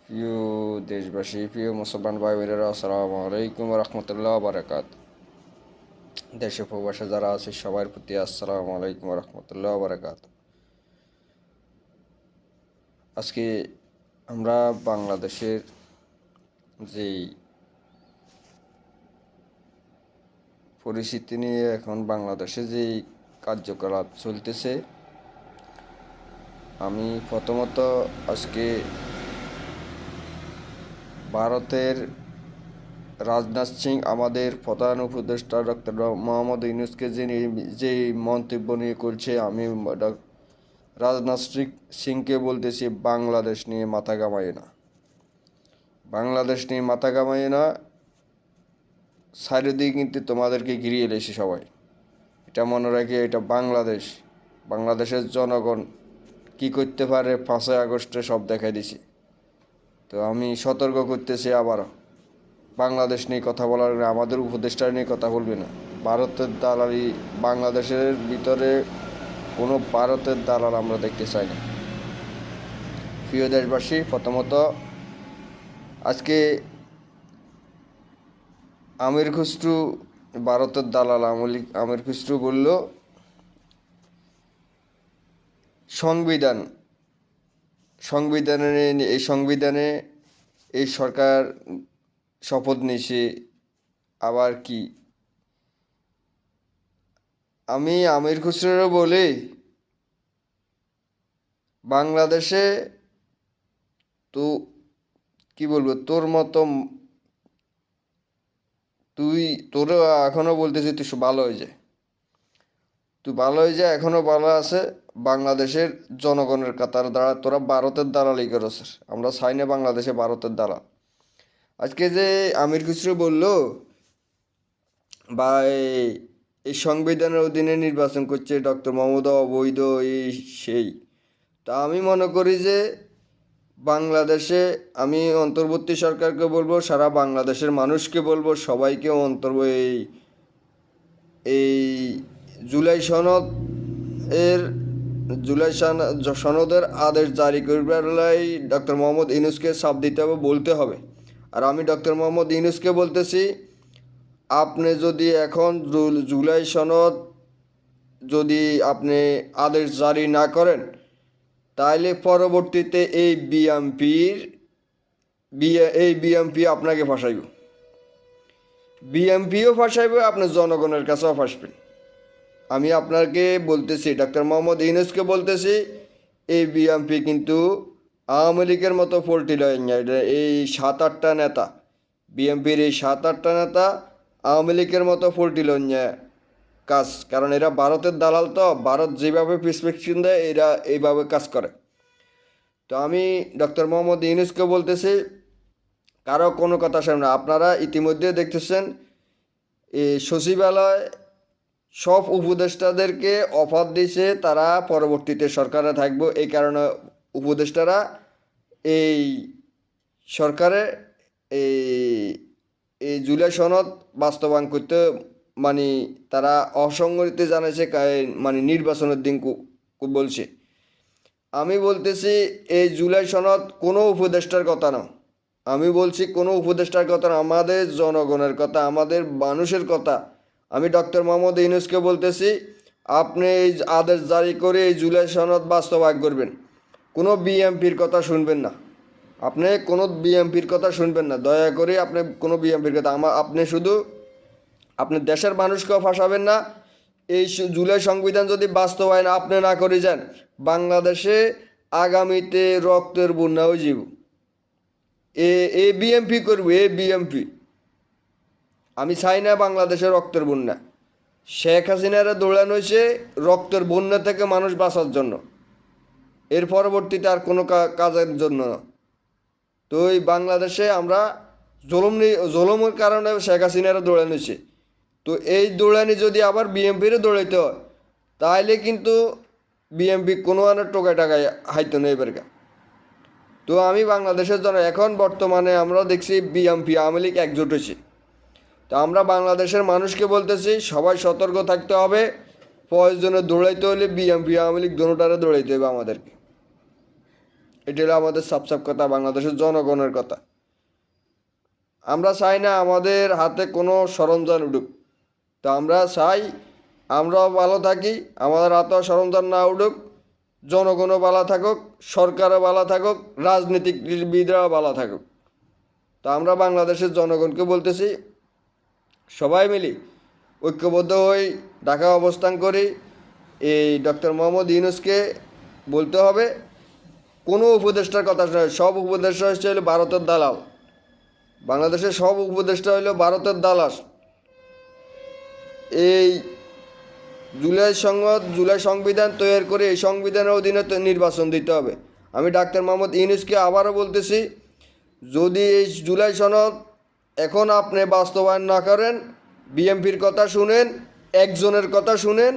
প্রিয় দেশবাসী, প্রিয় মুসলমান ভাই বোনেরা, আসসালামু আলাইকুম রহমতুল্লাহ বারাকাত। দেশে প্রবাসে যারা আছে সবার প্রতি আসসালামু আলাইকুম রহমতুল্লাহ বারাকাত। আজকে আমরা বাংলাদেশের যেই পরিস্থিতি নিয়ে এখন বাংলাদেশে যেই কার্যকলাপ চলতেছে, আমি প্রথমত আজকে ভারতের রাজনাথ সিং আমাদের প্রধান উপদেষ্টা ডক্টর মোহাম্মদ ইউনূসকে যে মন্তব্য নিয়ে করছে, আমি রাজনাথ সিংকে বলতেছি বাংলাদেশ নিয়ে মাথা ঘামায় না, বাংলাদেশ নিয়ে মাথা ঘামায় না। চারিদিকে কিন্তু তোমাদেরকে ঘিরিয়ে এলেছে সবাই, এটা মনে রাখি। এটা বাংলাদেশ, বাংলাদেশের জনগণ কি করতে পারে 5ই আগস্টে সব দেখাই দিছে। তো আমি সতর্ক করতেছি আবারও, বাংলাদেশ নিয়ে কথা বলার আগে আমাদের উপদেষ্টা নিয়ে কথা বলবে না। ভারতের দালালি, বাংলাদেশের ভিতরে কোনো ভারতের দালাল আমরা দেখতে চাই না। প্রিয় দেশবাসী, প্রথমত আজকে আমির খুসরু, ভারতের দালাল আমির খুসরু বলল সংবিধানে এই সরকার শপথ নিয়েছে। আবার কি, আমি আমির খুসরুরও বলি, বাংলাদেশে তো কি বলবো, তোর মতো তোরও এখনো বলতেছি তুই ভালো হয়ে যায়, তুই ভালো হয়ে যায়, এখনো ভালো আছে। বাংলাদেশের জনগণের কাতার দ্বারা তোরা ভারতের দালালি করেছ। আমরা চাই না বাংলাদেশে ভারতের দালাল। আজকে যে আমির খুসরু বলল বা এই সংবিধানের অধীনে নির্বাচন করছে ডক্টর মোহাম্মদ অবৈধ, এই সেই, তা আমি মনে করি যে বাংলাদেশে, আমি অন্তর্বর্তী সরকারকে বলবো, সারা বাংলাদেশের মানুষকে বলবো, সবাইকে এই জুলাই সনদ এর সনদের আদেশ জারি করবার ডক্টর মোহাম্মদ ইউনূসকে চাপ দিতে হবে, বলতে হবে। আর আমি ডক্টর মোহাম্মদ ইউনূসকে বলতেছি, আপনি যদি এখন জুলাই সনদ যদি আপনি আদেশ জারি না করেন, তাহলে পরবর্তীতে এই বিএমপি আপনাকে ফাঁসাইব, বিএমপিও ফাঁসাইব, আপনি জনগণের কাছেও ফাঁসবেন। আমি আপনাকে বলতেছি, ডক্টর মোহাম্মদ ইউনূসকে বলতেছি, এই বিএমপি কিন্তু আওয়ামী লীগের মতো পোল্ট্রি লয় না। এই 7-8টা নেতা, বিএমপির এই 7-8টা নেতা আওয়ামী লীগের মতো পোল্ট্রি লয় না কাজ, কারণ এরা ভারতের দালাল। তো ভারত যেভাবে প্রেসক্রিপশন দেয় এরা এইভাবে কাজ করে। তো আমি ডক্টর মোহাম্মদ ইউনূসকে বলতেছি, কারো কোনো কথা শুনবেন না। আপনারা ইতিমধ্যে দেখতেছেন এই সচিবালয় সব উপদেষ্টাদেরকে অফার দিয়েছে, তারা পরবর্তীতে সরকারে থাকবে। এই কারণে উপদেষ্টারা এই সরকারে এই এই জুলাই সনদ বাস্তবায়ন করতে, মানে তারা অসংগঠিত জানাইছে, মানে নির্বাচনের দিন বলছে। আমি বলতেছি এই জুলাই সনদ কোনো উপদেষ্টার কথা না, আমি বলছি কোনো উপদেষ্টার কথা না, আমাদের জনগণের কথা, আমাদের মানুষের কথা। আমি ডক্টর মোহাম্মদ ইউনূসকে বলতেছি, আপনি এই আদেশ জারি করে এই জুলাই সনদ বাস্তবায়ন করবেন। কোনো বিএমপির কথা শুনবেন না, আপনি কোনো বিএমপির কথা শুনবেন না, দয়া করে আপনি কোনো বিএমপির কথা, আপনি শুধু আপনি দেশের মানুষকেও ফাঁসাবেন না। এই জুলাই সংবিধান যদি বাস্তবায়ন আপনি না করে যান, বাংলাদেশে আগামীতে রক্তের বন্যা হয়ে যাব। এ বিএমপি করবো, এ বিএমপি। আমি চাই না বাংলাদেশে রক্তের বন্যা। শেখ হাসিনারা দৌড়ানো হয়েছে রক্তের বন্যা থেকে মানুষ বাঁচার জন্য, এর পরবর্তীতে আর কোনো কাজের জন্য না। তো এই বাংলাদেশে আমরা জুলুমের কারণে শেখ হাসিনারা দৌড়ানো হয়েছে। তো এই দৌড়ানি যদি আবার বিএমপিরও দৌড়াইতে হয়, তাহলে কিন্তু বিএমপি কোনো আনার টোকায় টাকায় হাইতো না এবারকা। তো আমি বাংলাদেশের জন্য, এখন বর্তমানে আমরা দেখছি বিএমপি আওয়ামী লীগ একজোট হয়েছে। তো আমরা বাংলাদেশের মানুষকে বলতেছি, সবাই সতর্ক থাকতে হবে। প্রয়োজনে দৌড়াইতে হলে বিএমপি আওয়ামী লীগ দোনোটারে দৌড়াইতে হবে আমাদেরকে। এটা হলো আমাদের সাফ কথা, বাংলাদেশের জনগণের কথা। আমরা চাই না আমাদের হাতে কোনো সরঞ্জাম উঠুক। তো আমরা চাই আমরাও ভালো থাকি, আমাদের হাতেও সরঞ্জাম না উঠুক, জনগণও ভালো থাকুক, সরকারও ভালো থাকুক, রাজনীতিবিদরাও ভালো থাকুক। তো আমরা বাংলাদেশের জনগণকে বলতেছি, সবাই মিলি ঐক্যবদ্ধ হই, ঢাকা অবস্থান করি। এই ডক্টর মোহাম্মদ ইউনূসকে বলতে হবে, কোনো উপদেষ্টার কথা নয়, সব উপদেষ্টা হচ্ছে হলো ভারতের দালাল। বাংলাদেশের সব উপদেষ্টা হইল ভারতের দালাল। এই জুলাই সংবিধান তৈরি করে এই সংবিধানের অধীনে নির্বাচন দিতে হবে। আমি ডাক্তার মোহাম্মদ ইউনূসকে আবারও বলতেছি, যদি এই জুলাই সনদ এখন আপনি বাস্তবায়ন না করেন, বিএমপির কথা শুনেন, একজনের কথা শুনেন,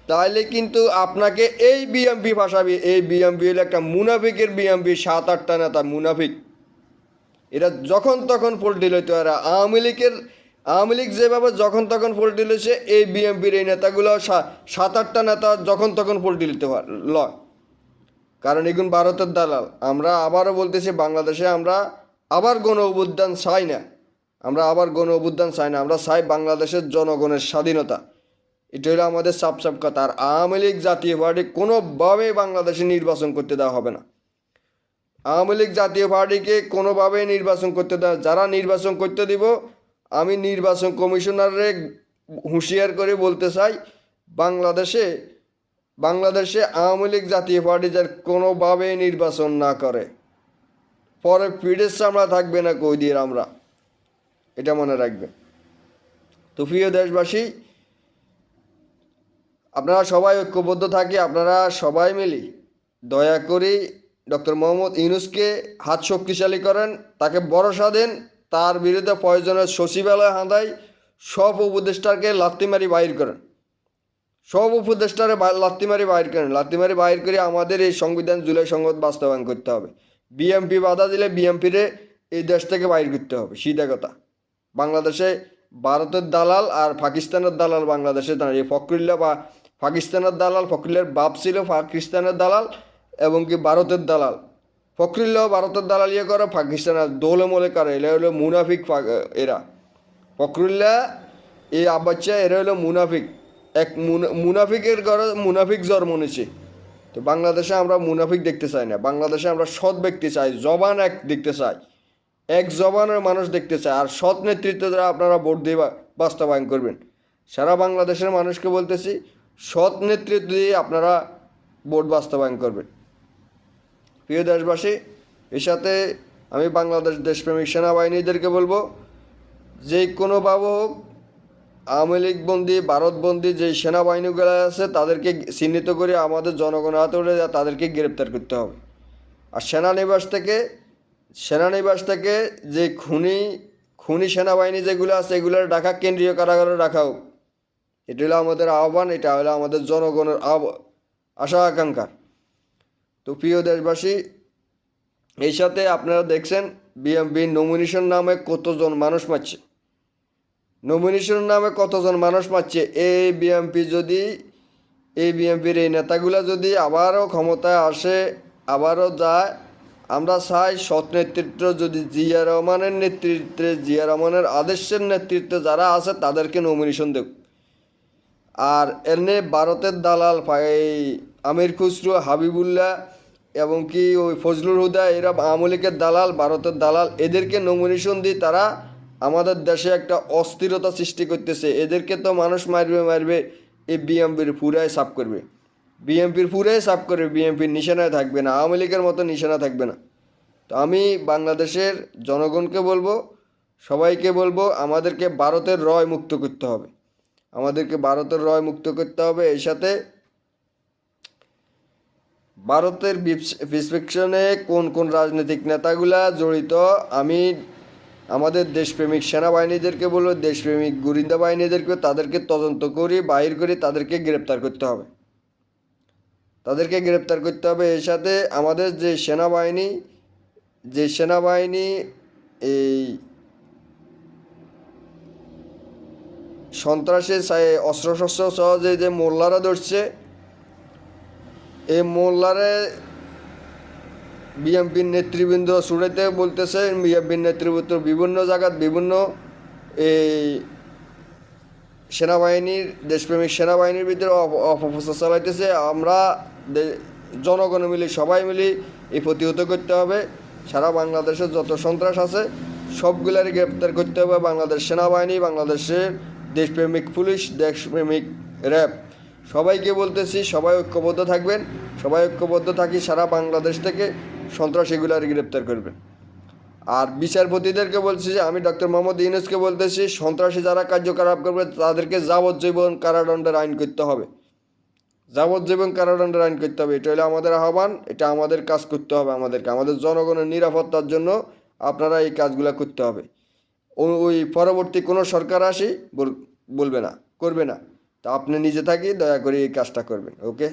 তাহলে কিন্তু আপনাকে এই বিএমপি ফাঁসাবে। এই বিএমপি হলো একটা মুনাফিকের বিএমপি, 7-8টা নেতা মুনাফিক। এরা যখন তখন পোল্ট্রি লইতে পারে। আওয়ামী লীগ যেভাবে যখন তখন পোল্ট্রি লইছে, এই বিএমপির এই নেতাগুলো 7-8টা নেতা যখন তখন পোল্ট্রি লইতে লয়। কারণ এগুলো ভারতের দালাল। আমরা আবারও বলতেছি, বাংলাদেশে আমরা আবার গণ অভ্যুত্থান চাই না। আমরা চাই বাংলাদেশের জনগণের স্বাধীনতা। এটা হলো আমাদের সাফ কথা। আর আওয়ামী লীগ জাতীয় পার্টি কোনোভাবেই বাংলাদেশে নির্বাচন করতে দেওয়া হবে না। আওয়ামী লীগ জাতীয় পার্টিকে কোনোভাবেই নির্বাচন করতে দেওয়া, যারা নির্বাচন করতে দিব, আমি নির্বাচন কমিশনারে হুঁশিয়ার করে বলতে চাই, বাংলাদেশে আওয়ামী লীগ জাতীয় পার্টি যার কোনোভাবেই নির্বাচন না করে, পরে পিঠের চামড়া থাকবে না কই দিয়ে আমরা, এটা মনে রাখবেন। তো প্রিয় দেশবাসী, আপনারা সবাই ঐক্যবদ্ধ থাকি, আপনারা সবাই মিলি দয়া করে ডক্টর মোহাম্মদ ইউনূসকে হাত শক্তিশালী করেন, তাকে ভরসা দেন, তার বিরুদ্ধে প্রয়োজনের সচিবালয় হাঁদাই সব উপদেষ্টাকে লাত্তিমারি বাইর করেন, লাত্তিমারি বাইর করে আমাদের এই সংবিধান জুলাই সংসদ বাস্তবায়ন করতে হবে। বিএমপি বাধা দিলে বিএমপিরে এই দেশ থেকে বাইর করতে হবে, সিধা কথা। বাংলাদেশে ভারতের দালাল আর পাকিস্তানের দালাল বাংলাদেশে দাঁড়িয়ে, ফখরুল্লাহ বা পাকিস্তানের দালাল, ফখরুল্লাহর বাপ ছিল পাকিস্তানের দালাল এবং কি ভারতের দালাল। ফখরুল্লাহ ভারতের দালাল ইয়ে করে, পাকিস্তানের দোলে মোলে করে, এরা হলো মুনাফিক। এরা ফখরুল্লাহ, এই আব্বাচ্চা, এরা হলো মুনাফিক। এক মুনাফিকের ঘরে মুনাফিক জন্ম নিয়েছে। তো বাংলাদেশে আমরা মুনাফিক দেখতে চাই না, বাংলাদেশে আমরা সৎ ব্যক্তি চাই, জবান এক দেখতে চাই, এক জবানের মানুষ দেখতে চাই। আর সৎ নেতৃত্ব দ্বারা আপনারা ভোট দিয়ে বাস্তবায়ন করবেন। সারা বাংলাদেশের মানুষকে বলতেছি, সৎ নেতৃত্ব দিয়ে আপনারা ভোট বাস্তবায়ন করবেন। প্রিয় দেশবাসী, এর সাথে আমি বাংলাদেশ দেশপ্রেমিক সেনাবাহিনীদেরকে বলবো, যে কোনোভাবে হোক আওয়ামী লীগ বন্দী, ভারতবন্দী যে সেনাবাহিনীগুলো আছে, তাদেরকে চিহ্নিত করে আমাদের জনগণের হাতে উঠে তাদেরকে গ্রেপ্তার করতে হবে। আর সেনানিবাস থেকে যে খুনি সেনাবাহিনী যেগুলো আছে, এগুলোর ঢাকা কেন্দ্রীয় কারাগারে রাখা হোক। এটা হলো আমাদের আহ্বান, এটা হলো আমাদের জনগণের আশা আকাঙ্ক্ষা। তো প্রিয় দেশবাসী, এই সাথে আপনারা দেখছেন বিএমপি নমিনেশন নামে কতজন মানুষ মারছে, এই বিএমপির এই নেতাগুলা যদি আবারও ক্ষমতায় আসে, আবারও যায়, আমরা চাই সৎ নেতৃত্ব, যদি জিয়া রহমানের নেতৃত্বে, জিয়া রহমানের আদেশের নেতৃত্বে যারা আছে তাদেরকে নমিনেশন দেব। আর এমনি ভারতের দালাল এই আমির খুসরো, হাবিবুল্লাহ এবং কি ওই ফজলুল হুদা, এরা আওয়ামী লীগের দালাল, ভারতের দালাল, এদেরকে নমিনেশন দিই। তারা আমাদের দেশে একটা অস্থিরতা সৃষ্টি করতেছে। এদেরকে তো মানুষ মারবে, এই বিএমপির পুরাই সাফ করবে, বিএমপির নিশানায় থাকবে না, আওয়ামী লীগের মতো নিশানা থাকবে না। তো আমি বাংলাদেশের জনগণকে বলবো, সবাইকে বলবো, আমাদেরকে ভারতের রয় মুক্ত করতে হবে। এই সাথে ভারতের প্রেসক্রিপশনে কোন কোন রাজনৈতিক নেতাগুলা জড়িত, আমি আমাদের দেশপ্রেমিক সেনাবাহিনীদেরকে বলবো, দেশপ্রেমিক গোয়েন্দা বাহিনীদেরকে, তাদেরকে তদন্ত করি, বাহির করি, তাদেরকে গ্রেপ্তার করতে হবে। এর সাথে আমাদের যে সেনাবাহিনী এই সন্ত্রাসের অস্ত্রশস্ত্র সহ যে মোল্লারা ধরছে, এই মোল্লারে বিএনপির নেতৃবৃন্দ শুরুতে বলতেছে, বিএনপির নেতৃবৃন্দ বিভিন্ন জায়গাত বিভিন্ন এই সেনাবাহিনীর দেশপ্রেমিক সেনাবাহিনীর ভিতরে অপপ্রচার চালাইতেছে। আমরা জনগণ মিলে সবাই মিলে এই প্রতিহত করতে হবে। সারা বাংলাদেশের যত সন্ত্রাস আছে সবগুলারই গ্রেপ্তার করতে হবে। বাংলাদেশ সেনাবাহিনী, বাংলাদেশের দেশপ্রেমিক পুলিশ, দেশপ্রেমিক র্যাব, সবাইকে বলতেছি সবাই ঐক্যবদ্ধ থাকবেন। সবাই ঐক্যবদ্ধ থাকি, সারা বাংলাদেশ থেকে সন্ত্রাসীগুলার গ্রেপ্তার করবেন। আর বিচারপতিদেরকে বলছি যে আমি ডক্টর মোহাম্মদ ইউনূসকে বলতেছি, সন্ত্রাসী যারা কার্যকলাপ করবে তাদেরকে যাবজ্জীবন কারাদণ্ডের আইন করতে হবে। যাবজ্জীবন কারাদণ্ডের আইন করতে হবে। এটা হলো আমাদের আহ্বান, এটা আমাদের কাজ করতে হবে। আমাদের জনগণের নিরাপত্তার জন্য আপনারা এই কাজগুলো করতে হবে। ওই পরবর্তী কোনো সরকার আসি বলবে না, করবে না। তা আপনি নিজে থাকি দয়া করে এই কাজটা করবেন। ওকে,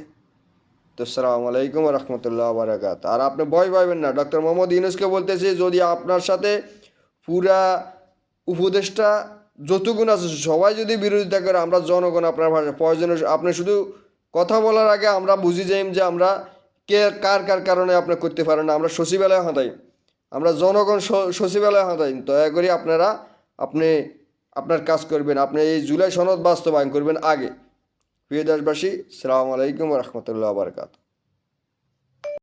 তো আসসালামু আলাইকুম রহমতুল্লাহ বারাকাত। আর আপনি ভয় পাবেন না, ডক্টর মোহাম্মদ ইউনূসকে বলতেছি যদি আপনার সাথে পুরা উপদেষ্টা যতগুণ আছে সবাই যদি বিরোধিতা করে, আমরা জনগণ আপনার ভাষা প্রয়োজনে আপনি শুধু কথা বলার আগে আমরা বুঝি যাই যে আমরা কে কার কার কারণে আপনি করতে পারেন না। আমরা সচিবালয়ে হাঁটাই, আমরা জনগণ সচিবালয়ে হাঁটাই। দয়া করে আপনি আপনার কাজ করবেন, আপনি এই জুলাই সনদ বাস্তবায়ন করবেন আগে। প্রিয় দেশবাসী, আসসালামু আলাইকুম রহমতুল্লাহ বারকাত।